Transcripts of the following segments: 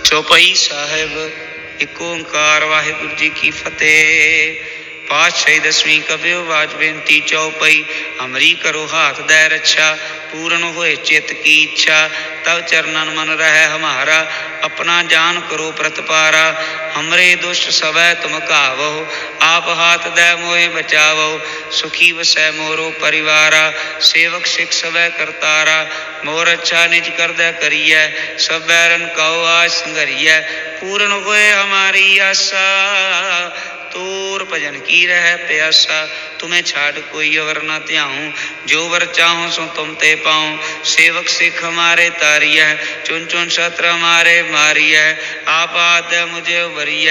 चौपाई साहिब एक ओंकार वाहिगुरु जी की फतेह। पातशाही दसवीं कबियो बाज बेनती चौपाई। अमरी करो हाथ दै रक्षा, पूर्ण होए चित की इच्छा। तब चरणन मन रहे हमारा, अपना जान करो प्रतपारा। हमरे दुष्ट सवै तुम कावो, आप हाथ दै मोहे बचावो। सुखी वसै मोरो परिवारा, सेवक सिख सवै करतारा। मोर अच्छा निज कर दै करियै, सब बैरन कहो आज संघरियै। पूर्ण होए हमारी आशा, तोर भजन की रह प्यासा। तुम्हें छाड़ कोई अवर न त्याऊं, जो वर चाहूं सो तुम ते पाऊं। सेवक सिख हमारे तारिय, चुन चुन शस्त्र हमारे मारिय। आप आद मुझे उबरिय,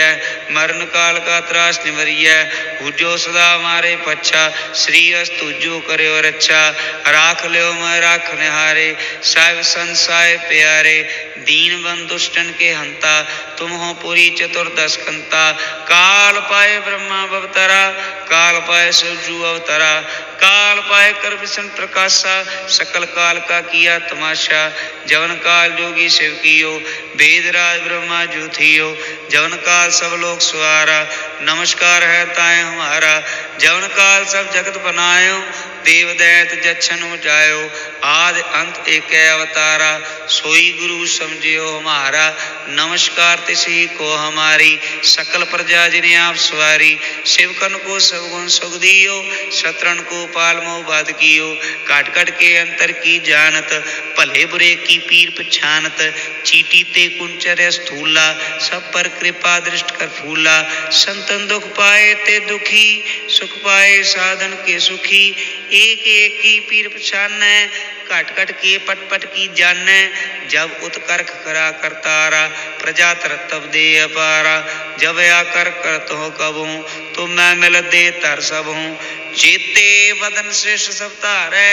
मरण काल का त्रास निवरिय। पूजो सदा हमारे पच्छा, श्री अस तुझो करो रक्षा। राख ल्यो मैं राख निहारे, साहिब संसाय प्यारे। दीन बंधु दुष्टन के हंता, तुम हो पुरी चतुर्दश कंता। काल पाए ब्रह्मा अवतरा, काल पाए शिवजू अवतरा। काल पाए कर विष्णु प्रकाशा, सकल काल का किया तमाशा। जवन काल जोगी शिव कियो, वेद राज ब्रह्मा जो थियो। जवन काल सब लोग सवारा, नमस्कार है ताए हमारा। जवन काल सब जगत बनायो, देव दैत जच्छन जायो। आदि अंत एक अवतारा, सोई गुरु समझियो हमारा। नमस्कार तिसी को हमारी, सकल प्रजा जिन्हें आप सवारी। शिवकन को सब गुण सुख दियो, शत्रुन को पाल मोह बाध कियो। काट काट के अंतर की जानत, भले बुरे की पीर पछानत। चीटी ते कुंचर स्थूला, सब पर कृपा दृष्ट कर फूला। संतन दुख पाए ते दुखी, सुख पाए साधन के सुखी। एक एक की पीर पछानै, कट कट के पट पट की जानै। जब उत्कर्ष करा करतारा, प्रजा तरतब दे अपारा। जब आकर करत हो कबहू, तो मैं मिल दे तर सब हूँ। जेते वदन श्रेष्ठ सब तारै,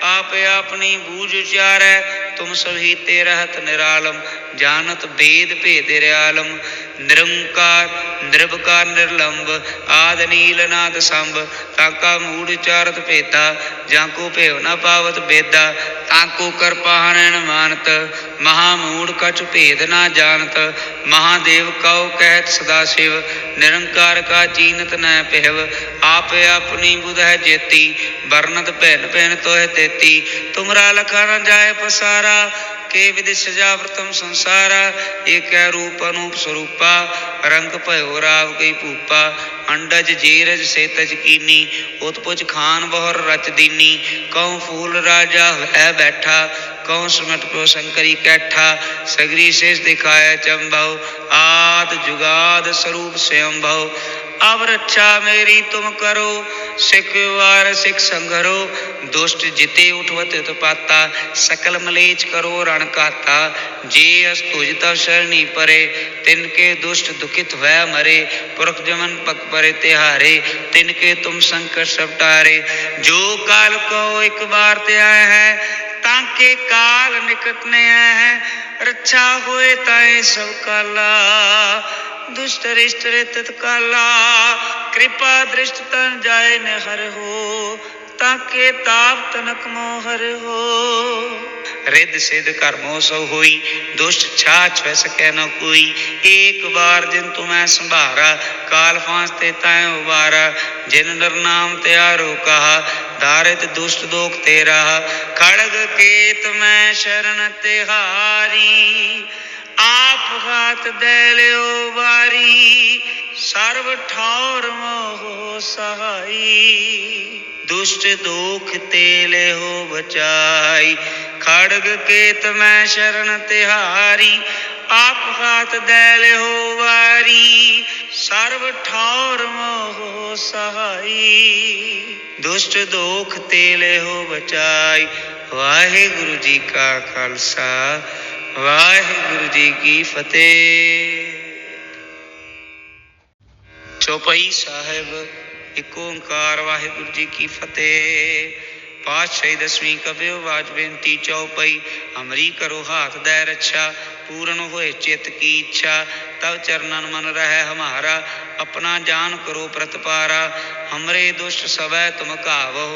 आप अपनी बूझ उचारै। तुम सभी ते रहत निरालम, जानत भेद भेद आलम। निरंकार निर्विकार निर्लंब, आद नील नाद संभ। ताका मूढ़ चारत भेदा, जाको भेव न पावत बेदा। ताको कर पाहन मानत, महामूढ़ कछु भेद न जानत। महादेव कहो कहत सदा शिव, निरंकार का चीनत न पेहव। आप अपनी बुध है जेती, वर्णत पहन पहन तो है तेती। तुमरा लखा न जाए पसारा, के विधि सजावृतम संसारा। एक रूप अनूप स्वरूपा, रंग भयो राव गई पूपा। अंडज जेरज से तज कीनी, उत्पुज खान बहुर रच दीनी। कहूँ फूल राजा है बैठा, कहूँ सुमट प्यो शंकरी कैठा। सगरी शेष दिखाया चंभव, आद जुगाद स्वरूप स्वयंभव। अब रक्षा मेरी तुम करो, सिख वार सिख संघरो। दुष्ट जिते उठवत पाता, सकल मलेच करो रण काता। जे अस तुझ तव शरणी परे, तिनके दुष्ट दुखित वह मरे। पुरख जमन पग परे तिहारे, तिनके तुम संकट सब टारे। जो काल को एक बार ते आए है, ताके काल निकट ने आए है। रक्षा होए ताए सब काला, दुष्ट रिष्ट तत्काला। कृपा दृष्ट तन जाए न हर हो, ताके ताप तनक मोहर हो। रिद सिद्ध कर्मो सो होई, दुष्ट छाछ वै सकै न कोई। एक बार जिन तुम्हें संभारा, काल फांसते तय उबारा। जिन नर नाम त्यारो कहा, धारित दुष्ट दोख तेरा। खड़ग केत में शरण तिहारी, आप हाथ दे ल्यो बारी। सर्व ठौर मोह सहाई, दुष्ट दोख तेले हो बचाई। खड़ग केत में शरण तिहारी, आप हाथ दे ल्यो बारी। सर्व ठौर मोह सहाई, दुष्ट दोख तेले हो बचाई। वाहिगुरु जी का खालसा, वाहिगुरु जी की फतेह। चौपाई साहिब एक ओंकार वाहिगुरु जी की फतेह। पातशाही दसवीं कबियो बाज बेनती चौपाई। अमरी करो हाथ दै रक्षा, पूर्ण होए चित्त की इच्छा। तब चरणन मन रहे हमारा, अपना जान करो प्रतिपारा। हमरे दुष्ट सवै तुम कावो,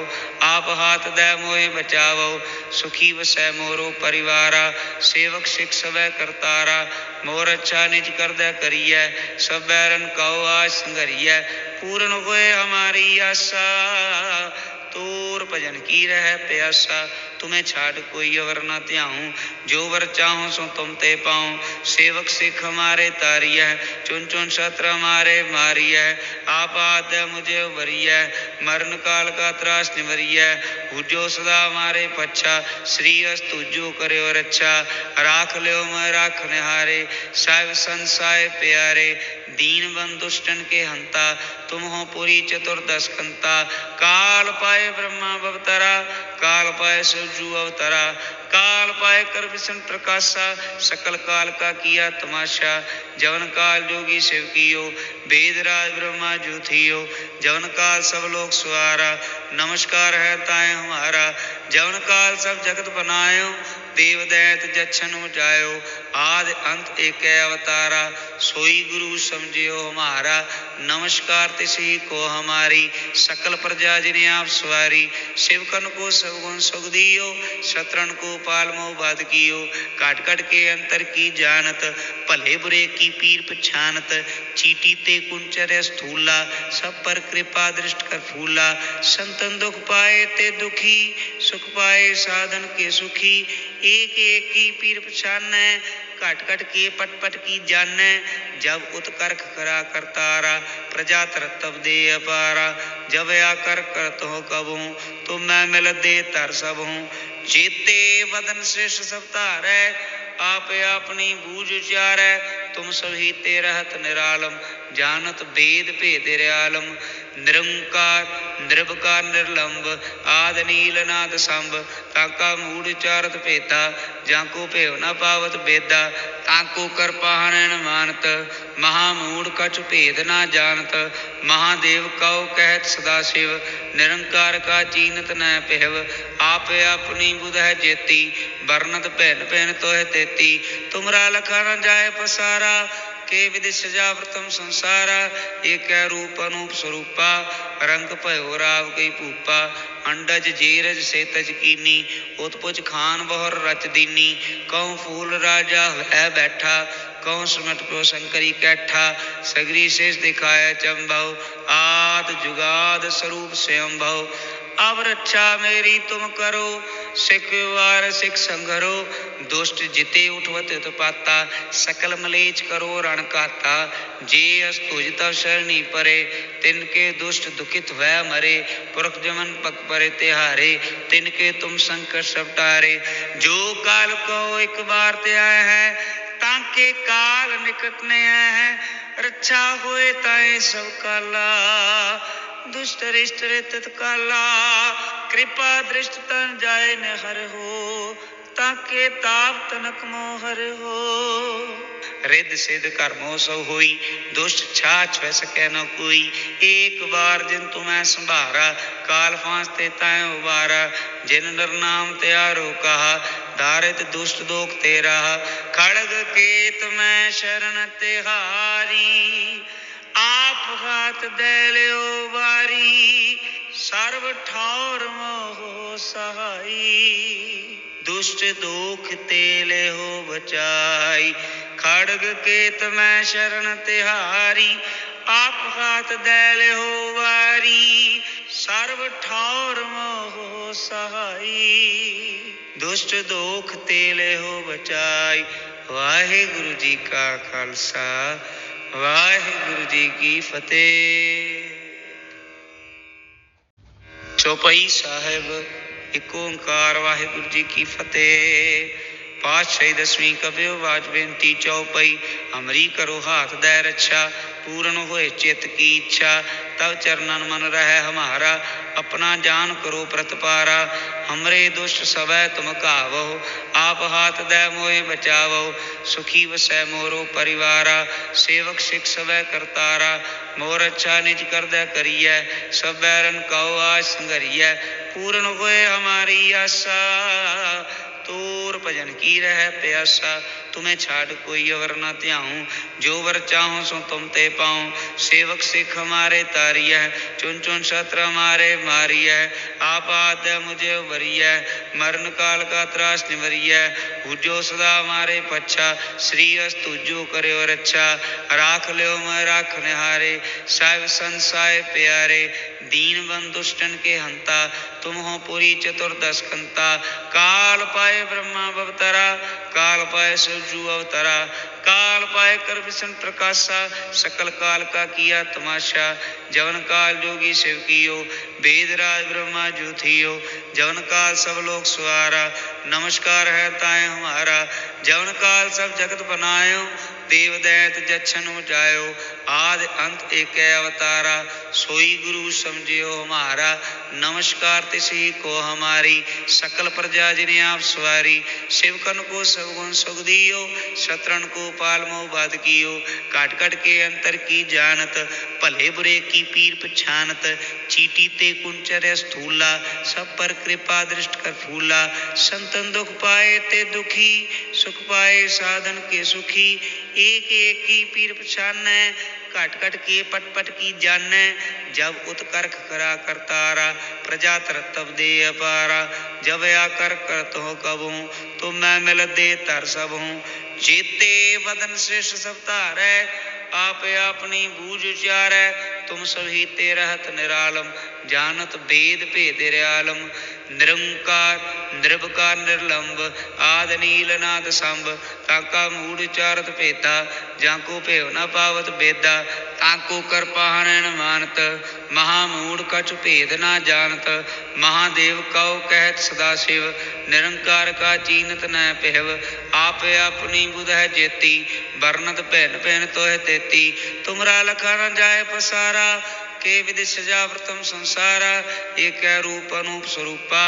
आप हाथ दे मोहे बचावो। सुखी वसै मोरो परिवारा, सेवक सिख सवै करतारा। मोर अच्छा निज कर दे करियै, सब बैरन कहो आज संघरियै। पूर्ण होए हमारी आशा, तोर भजन की रह प्यासा। तुम्हें छाड़ कोई अवर न त्याऊँ, जो वर चाहूँ सो तुम ते पाऊँ। सेवक सिख हमारे तारिय, चुन चुन शस्त्र हमारे मारिय। आप आद मुझे उबरिय, मरण काल का त्रास निवरिय। पूजो सदा हमारे पच्छा, श्री अस तुझो करो रक्षा। राख ल्यो मैं राखने हारे, साहिब संसाय प्यारे। दीन बंधु दुष्टन के हंता, तुम हो पुरी चतुर्दश कंता। काल पाए ब्रह्मा भवतरा, काल पाए शिवजू अवतरा। काल पाए कर विष्णु प्रकाशा, सकल काल का किया तमाशा। जवन काल जोगी शिव कियो, वेद राज ब्रह्मा जो थियो। जवन काल सब लोग सुहारा, नमस्कार है ताए हमारा। जवन काल सब जगत बनायो, देव दैत जच्छन जायो। आदि अंत एक अवतारा, सोई गुरु समझियो हमारा। नमस्कार तिसी को हमारी, सकल प्रजा जिन्हें आप सवारी। शिवकन को सब गुण सुख दियो, शत्रुन को पाल मोह बाध कियो। काट काट के अंतर की जानत, भले बुरे की पीर पछानत। चीटी ते कुंचर स्थूला, सब पर कृपा दृष्ट कर फूला। संतन दुख पाए ते दुखी, सुख पाए साधन के सुखी। एक एक की पीर पछानै, कट कट के पट पट की जानै। जब उत्कर्ष करा करतारा, प्रजा तरतब दे अपारा। जब आकर करत हो कबहूँ, तो मैं मिल दे तर सब हूँ। जेते बदन श्रेष्ठ सब तारै, आप अपनी बूझ उचारै। तुम सभी ते रहत निरालम, जानत भेद भेद आलम। निरंकार निर्विकार निर्लंब, आद नील नाद संभ। ताका मूढ़ चारत भेदा, जाको भेव न पावत बेदा। ताको कर पाहन मानत, महामूढ़ कछु भेद न जानत। महादेव कहो कहत सदा शिव, निरंकार का चीनत न पेहव। आप अपनी बुध है जेती, वर्णत पहन पहन तो है तेती। तुमरा लखा न जाय पसारा, के विधि सजावृतम संसारा। एक रूप अनूप स्वरूपा, रंग भयो राव गई भूपा। अंडज जीरज से तज कीनी, उत्पुज खान बहुर रच दीनी। कहूँ फूल राजा है बैठा, कहूँ सुमट प्यो शंकरी कैठा। सगरी शेष दिखाए चंभव, आद जुगाद स्वरूप स्वयंभव। अब रक्षा मेरी तुम करो, सिख वार सिख संघरो। दुष्ट जिते उठवत उत्पाता, सकल मलेच करो रण काता। जे अस्तुज तव शरणी परे, तिनके दुष्ट दुखित वह मरे। पुरख जमन पग परे तिहारे, तिनके तुम संकट सब टारे। जो काल को एक बार ते आए हैं, ताके काल निकट ने आए हैं। रक्षा होए ताए सब काला, दुष्ट रिष्ट रित काला। कृपा दृष्ट तन जाय न हर हो, ताके ताप तनक मोहर हो। रिद सिद्ध कर्मो सो होई, दुष्ट छाछ वह सकै न कोई। एक बार जिन तुम्हें संभारा, काल फांसते ताय उबारा। जिन नर नाम त्यारो कहा, दारित दुष्ट दोख तेरा। खड़ग केत में शरण तिहारी, आप हाथ दे ल्यो बारी। सर्व ठौर मोह सहाई, दुष्ट दोख तेले हो बचाई। खड़ग केत में शरण तिहारी, आप हाथ दे ल्यो बारी। सर्व ठौर मोह सहाई, दुष्ट दोख तेले हो बचाई। वाहिगुरु जी का खालसा, वाहिगुरु जी की फतेह। चौपाई साहिब। एक ओंकार वाहिगुरु जी की फतेह। पातशाही दसवीं कबियो वाज बेनती चौपाई। हमरी करो हाथ दे रक्षा, पूर्ण होए चित्त की इच्छा। तब चरणन मन रहे हमारा, अपना जान करो प्रतिपारा। हमरे दुष्ट सवै तुम कावो, आप हाथ दे मोहे बचावो। सुखी वसै मोरो परिवारा, सेवक सिख सवै करतारा। मोर अच्छा निज कर दे करियै, सब बैरन कहो आज संघरियै। पूर्ण होए हमारी आशा, तो तूर भजन की रह प्यासा। तुम्हें छाड़ कोई अवर न ध्याऊं, जो वर चाहूं सो तुम ते पाऊं। सेवक सिख हमारे तारिय, चुन चुन शस्त्र हमारे मारिय। आप आद्य मुझे उबरिय, मरण काल का त्रास निवरिय। भुजो सदा हमारे पच्छा, श्री अस तुझो करो रक्षा। राख ल्यो मैं राख निहारे, साहिब संसाय प्यारे। दीन बंधु दुष्टन के हंता, तुम हो पुरी चतुर्दश कंता। काल पाए ब्रह्मा भवतरा, काल पाए शिवजू अवतरा। काल पाए कर विष्णु प्रकाशा, सकल काल का किया तमाशा। जवन काल जोगी शिव कियो, वेदराज ब्रह्मा जो थियो। जवन काल सब लोग सवारा, नमस्कार है ताए हमारा। जवन काल सब जगत बनायो, देव दैत जच्छन जायो। आदि अंत एक अवतारा, सोई गुरु समझियो हमारा। नमस्कार तिसी को हमारी, सकल प्रजा जिने आप सवारी। शिवकन को सगुन सुख दियो, शत्रुन को पाल मोह बाध कियो। काट काट के अंतर की जानत, भले बुरे की पीर पछानत। चीटी ते कुंचर स्थूला, सब पर कृपा दृष्ट कर फूला। संतन दुख पाए ते दुखी, सुख पाए साधन के सुखी। एक एक की पीर पछानै, घट घट के पट पट की जानै। जब उत्कर्ष करा करतारा, प्रजा तरतब दे अपारा। जब आकर करत हो कबहूँ, तो मैं मिल दे तर सब हूँ। जेते बदन श्रेष्ठ सब तारै, आप अपनी बूझ उचारै। तुम सभी ते रहत निरालम, जानत भेद भेद आलम। निरंकार निर्विकार निर्लंब, आद नील नाद संभ। ताका मूढ़ चारत भेदा, जाको भेव न पावत बेदा। ताको कर पाहन मानत, महामूढ़ कछु भेद न जानत। महादेव कहो कहत सदा शिव, निरंकार का चीनत न पेहव। आप अपनी बुध है जेती, बरनत पहन पहन तो है तेती। तुमरा लखा न जाए पसारा, के विधि सजावृतम संसारा। एक रूप अनूप स्वरूपा,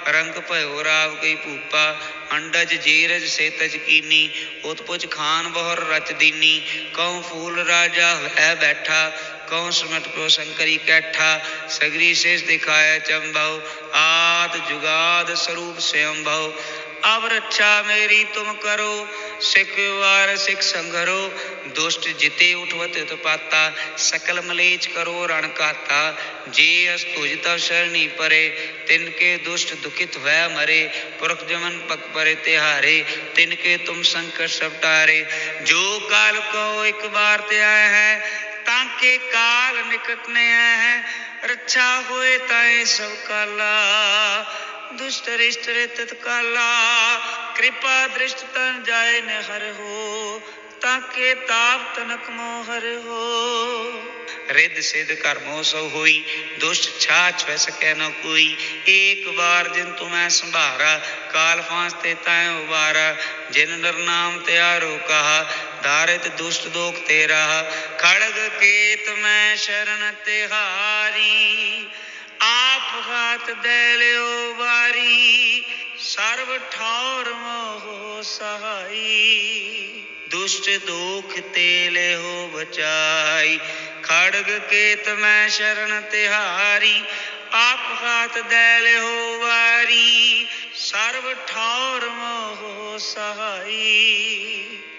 रंग भयो राव कई भूपा। अंडज जीरज सेतज कीनी, उत्पुज खान बहुर रच दीनी। कहूँ फूल राजा है बैठा, कहूँ सुमट प्रो शंकरी कैठा। सगरी शेष दिखाया चंभव, आद जुगाद स्वरूप स्वयं भव। अब रक्षा मेरी तुम करो, सिख वार सिख संघरो। दुष्ट जिते उठवत उत्पाता, सकल मलेच करो रण काता। जे अस तुझ तव शरणी परे, तिनके दुष्ट दुखित भय मरे। पुरख जमन पग परे तिहारे, तिनके तुम संकट सब टारे। जो काल को एक बार ते आए हैं, ताके काल निकट ने आए हैं। रक्षा होए ताए सब काला, दुष्ट रिष्ट तत्काला। कृपा दृष्ट तन जाए न हर हो, ताके ताप तनक मोहर हो। रिद सिद्ध कर्मो सो होई, दुष्ट छाछ वह सकै न कोई। एक बार जिन तुम्हें संभारा, काल फांसते तय उबारा। जिन नर नाम त्यारो कहा, धारित दुष्ट दोख तेरा। खड़ग केत में शरण तिहारी, आप हाथ दे ल्यो बारी। सर्व ठावर मोह सहाई, दुष्ट दोख ते लेहो बचाई। खड़ग केत में शरण तिहारी, आप हाथ दे लेहो बारी। सर्व ठावर मोह सहाई,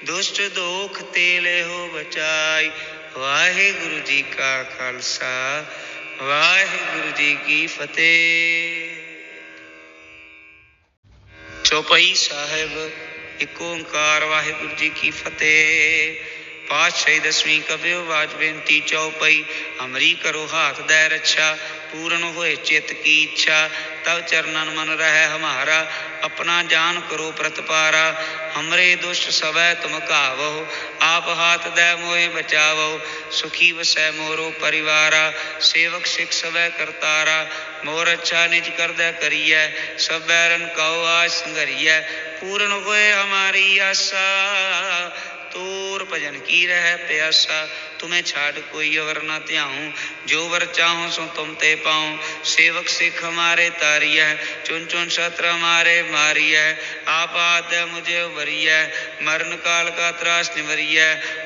दुष्ट दोख ते लेहो बचाई। वाहिगुरु जी का खालसा, वाहिगुरु जी की फतेह। चौपाई साहिब एक ओंकार वाहिगुरु जी की फतेह। पातशाही दसवीं कबियो बाज बेनती चौपाई। हमरी करो हाथ दे रक्षा, पूर्ण होए चित की इच्छा। तब चरणन मन रहे हमारा, अपना जान करो प्रतपारा। हमरे दुष्ट सवै तुम कावो, आप हाथ दे मोहे बचावो। सुखी वसै मोरो परिवारा, सेवक सिख सवै करतारा। मोर अच्छा निज कर दे करिय, सब बैरन कहो आज संघरिय। पूर्ण होए हमारी आशा, तोर भजन की रह प्यासा। तुम्हें छाड़ कोई अवर न ध्याऊं, जो वर चाहूं सो तुम ते पाऊं। सेवक सिख हमारे तारिय, चुन चुन शस्त्र हमारे मारिय। आप आद्य मुझे उबरिय, मरण काल का त्रास निवरिय।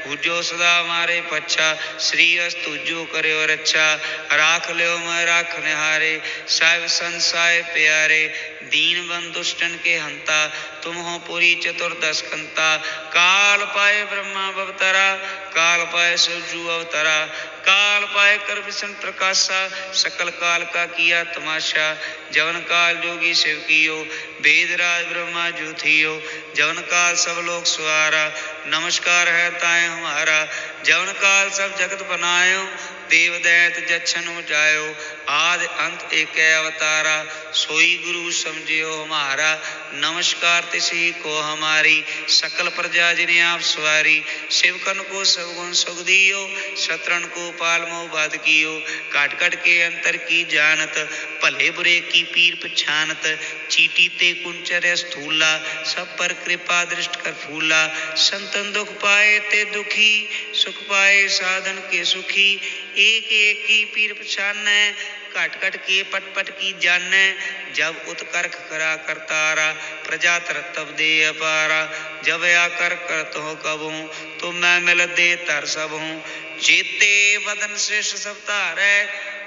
भुजो सदा हमारे पच्छा, श्री अस तुझो करो रक्षा। राख ल्यो मैं राख निहारे, साहिब संसाय प्यारे। दीन बंधु दुष्टन के हंता, तुम हो पुरी चतुर्दश कंता। काल पाए ब्रह्मा अवतरा, काल पाए शिवजू अवतरा, काल पाए कर विष्णु प्रकाशा, सकल काल का किया तमाशा। जवन काल जोगी शिव कियो, वेदराज ब्रह्मा जू थियो। जवन काल सब लोग सुआरा, नमस्कार है ताए हमारा। जवन काल सब जगत बनायो, देव दैत जच्छन जायो। आदि अंत एक अवतारा, सोई गुरु समझियो हमारा। नमस्कार तिसी को हमारी, सकल प्रजा जिन्हें आप सवारी। शिवकन को सब गुण सुख दियो, शत्रुन को पाल मोह बाध कियो। काट काट के अंतर की जानत, भले बुरे की पीर पछानत। चीटी ते कुंचर स्थूला, सब पर कृपा दृष्ट कर फूला। संतन दुख पाए ते दुखी, सुख पाए साधन के सुखी। एक एक की पीर पछानै, कट कट के पट पट की जानै। जब उत्कर्ष करा करतारा, प्रजा तब दे अपारा। जब आकर करत हो कबहू, तो मैं मिल दे तर सब हूँ। जेते वदन श्रेष्ठ सब तारै,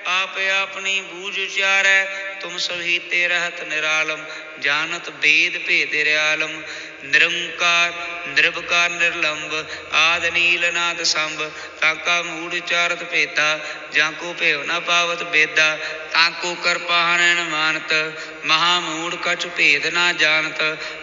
आप अपनी बूझ उचारै। तुम सभी ते रहत निरालम, जानत भेद भेद आलम। निरंकार निर्विकार निर्लंब, आद नील नाद संभ। ताका मूढ़ चारत भेदा, जाको भेव न पावत बेदा। ताको कर पाहन मानत, महामूढ़ कछु भेद न जानत।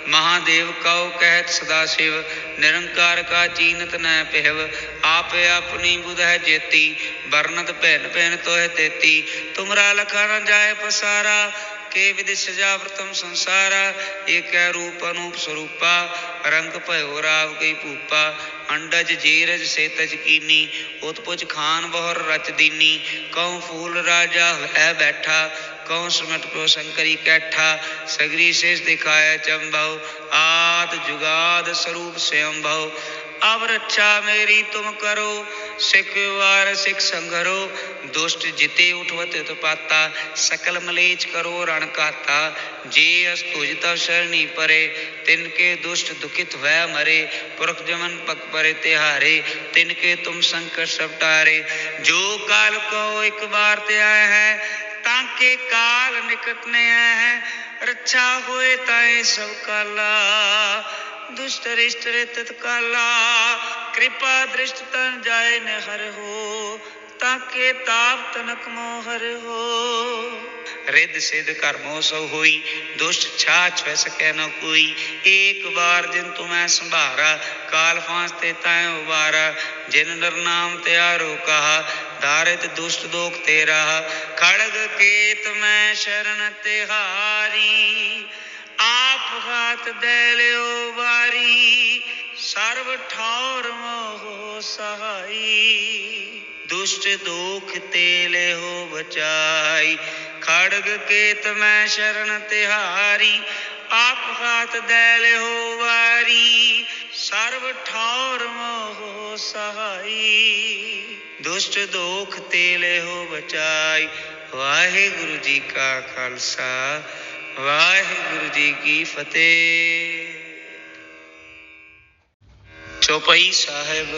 महादेव कौ कहत सदा शिव, निरंकार का चीनत न पेहव। आप अपनी बुध है जेती, वर्णत पहन पहन तो है तेती। तुमरा लखा न जाय पसारा, के विधि सजा प्रथम संसारा। एक रूप अनूप स्वरूपा, रंग भयो राव कई भूपा। अंडज जीरज से तज कीनी, उत्पुज खान बहुर रच दीनी। कहूँ फूल राजा है बैठा, कहूँ सुमट प्रो शंकरी कैठा। सगरी शेष दिखाया चंभव, आद जुगाद स्वरूप स्वयंभव। अब रक्षा मेरी तुम करो, सिख वार सिख संघरो। दुष्ट जिते उठवत तो पाता, सकल मलेच करो रण काता। जे अस तुझ तव शरणी परे, तिनके दुष्ट दुखित वह मरे। पुरख जमन पग परे तिहारे, तिनके तुम संकट सब टारे। जो काल को एक बार ते आए हैं, ताके काल निकट ने आए हैं। रक्षा होए ताए सब काला, दुष्ट रिष्ट तत्काला। कृपा दृष्ट तन जाय न हर हो, ताके ताप तनक मोहर हो। रिद सिद्ध कर्मो सो होई, दुष्ट छाछ वै सकै न कोई। एक बार जिन तुम्हें संभारा, काल फांस ते तय उबारा। जिन नर नाम त्यारो कहा, धारित दुष्ट दोख तेरा। खड़ग केत में शरण तिहारी, आप हाथ दे लियो बारी। सर्व ठौर मोह सहाई, दुष्ट दोख तेले हो बचाई। खड़ग केत में शरण तिहारी, आप हाथ दे लियो बारी। सर्व ठौर मोह सहाई, दुष्ट दोख तेले हो बचाई। वाहिगुरु जी का खालसा, वाहिगुरु जी की फतेह। चौपाई साहिब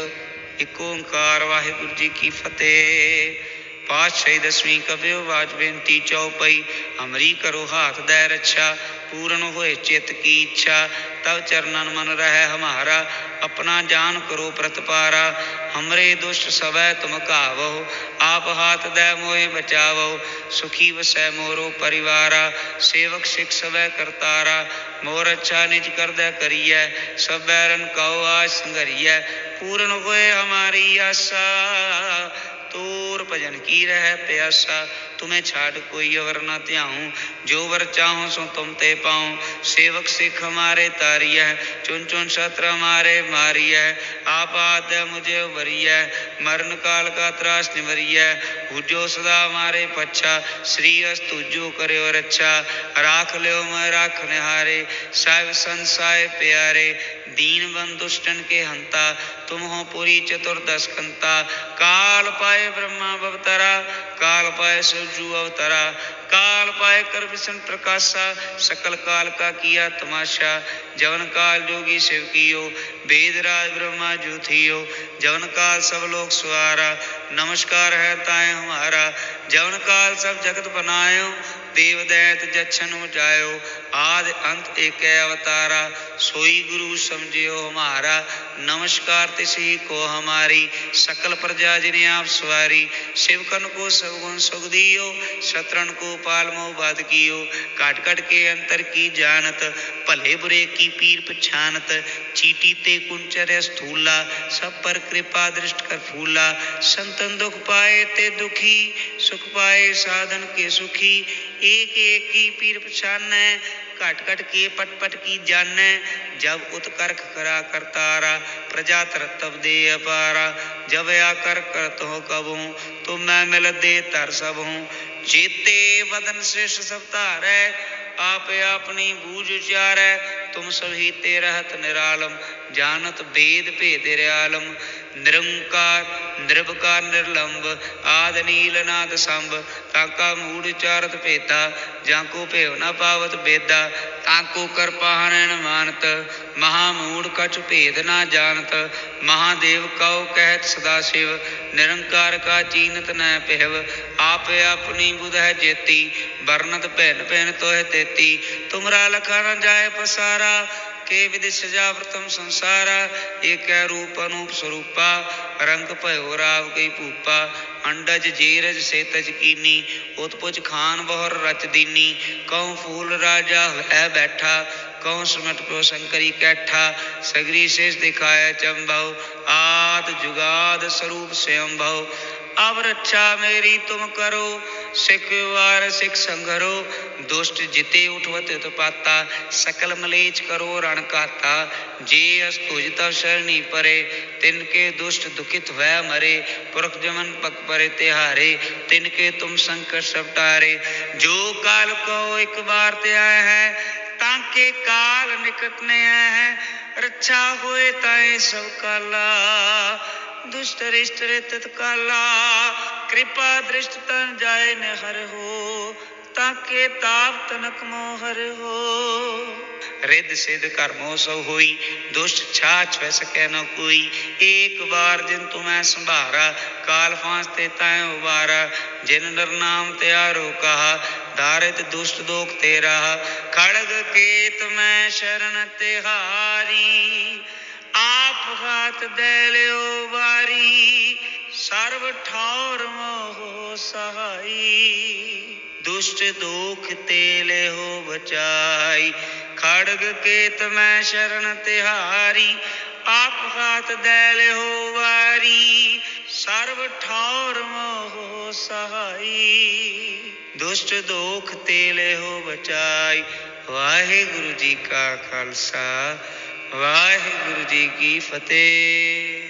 एक ओंकार वाहिगुरु जी की फतेह। पातशाही दसवीं कबियो वाज बेनती चौपाई। हमरी करो हाथ दे रक्षा, पूर्ण होए चित की इच्छा। तब चरणन मन रहे हमारा, अपना जान करो प्रतपारा। हमरे दुष्ट सवै तुम कावो, आप हाथ दे मोहे बचावो। सुखी वसै मोरो परिवारा, सेवक सिख सवै करतारा। मोर अच्छा निज कर दे करिए, सब बैरन कहो आज संघरिए। पूर्ण होए हमारी आशा, तोर भजन की रह प्यासा। तुम्हें छाड़ कोई अवर न त्याऊं, जो वर चाहूं सो तुम ते पाऊं। सेवक सिख हमारे तारिय, चुन चुन शस्त्र हमारे मारिय। आप आद मुझे उबरिय, मरण काल का त्रास निवरिय। पूजो सदा हमारे पच्छा, श्री अस तुझो करो रक्षा। राख लो मैं राखने हारे, साहिब संसाय प्यारे। दीन बंधु दुष्टन के हंता, तुम हो पुरी चतुर्दश कंता। काल पाए ब्रह्मा अवतरा, काल पाए शिवजू अवतरा। काल पाए कर विष्णु प्रकाशा, सकल काल का किया तमाशा। जवन काल जोगी शिव कियो, वेदराज ब्रह्मा जू थियो। जवन काल सब लोग सुआरा, नमस्कार है ताए हमारा। जवन काल सब जगत बनायो, देव दैत जच्छन जायो, आदि अंत एक अवतारा, सोई गुरु समझियो हमारा, नमस्कार तिसी को हमारी, सकल प्रजा जिन्हें आप सवारी, शिवकन को सब गुण सुख दियो, शत्रुन को पाल मोह बाध कियो, काट काट के अंतर की जानत, भले बुरे की पीर पछानत, चीटी ते कुंचर स्थूला, सब पर कृपा दृष्ट कर फूला, संतन दुख पाए ते दुखी, सुख पाए साधन के सुखी, एक एक की पीर पछानै, घट घट के पट पट की जानै, जब उत्कर्क करा करतारा, प्रजा तरतब दे अपारा, जब आकर करत हो कबहूँ, तो मैं मिल दे तर सब हूँ, जेते बदन श्रेष्ठ सब तारै, आप अपनी बूझ उचारै, तुम सभी ते रहत निरालम, जानत भेद भेद आलम, निरंकार निर्विकार निर्लंब, आद नील नाद संभ, ताका मूढ़ चारत भेदा, जाको भेव न पावत बेदा, ताको कर पाहन मानत, महामूढ़ कछु भेद न जानत, महादेव कहो कहत सदा शिव, निरंकार का चीनत न पेहव, आप अपनी बुध है जेती, वर्णत पहन पहन तो है तेती, तुमरा लखा न जाए पसारा, के विधि सजावृतम संसारा, एक रूप अनूप स्वरूपा, रंग भयो राव कई भूपा, अंडज जीरज से तज कीनी, उत्पुज खान बहुर रच दीनी, कहूँ फूल राजा है बैठा, कहूँ सुमट प्यो शंकरी कैठा, सगरी शेष दिखाया चंभव, आद जुगाद स्वरूप स्वयं भव, अब रक्षा मेरी तुम करो, सिख वार सिख संघरो, दुष्ट जिते उठवत उत्पाता, सकल मलेच करो रण काता, जे अस्तुज तव शरणी परे, तिनके दुष्ट दुखित वह मरे, पुरख जमन पग परे तिहारे, तिनके तुम संकट सब टारे, जो काल को एक बार ते आए हैं, ताके काल निकट ने आए हैं, रक्षा होए ताए सब काला, दुष्ट रिष्ट तत्काला, कृपा दृष्ट तन जाए न हर हो, ताके ताप तनक मोहर हो, रिद सिद्ध कर्मो सो होई, दुष्ट छाछ वह सकै न कोई, एक बार जिन तुम्हें संभारा, काल फांसते तय उबारा, जिन नर नाम त्यारो कहा, दारित दुष्ट दोख तेरा, खड़ग केत में शरण तिहारी, आप हाथ दे लो बारी, सर्व ठौर मोह सहाई, दुष्ट दोख तेले हो बचाई, खड़ग केत में शरण तिहारी, आप हाथ दे हो वारी, सर्व ठौर मोह सहाई, दुष्ट दोख तेले हो बचाई। वाहिगुरु जी का खालसा, वाहिगुरु जी की फतेह।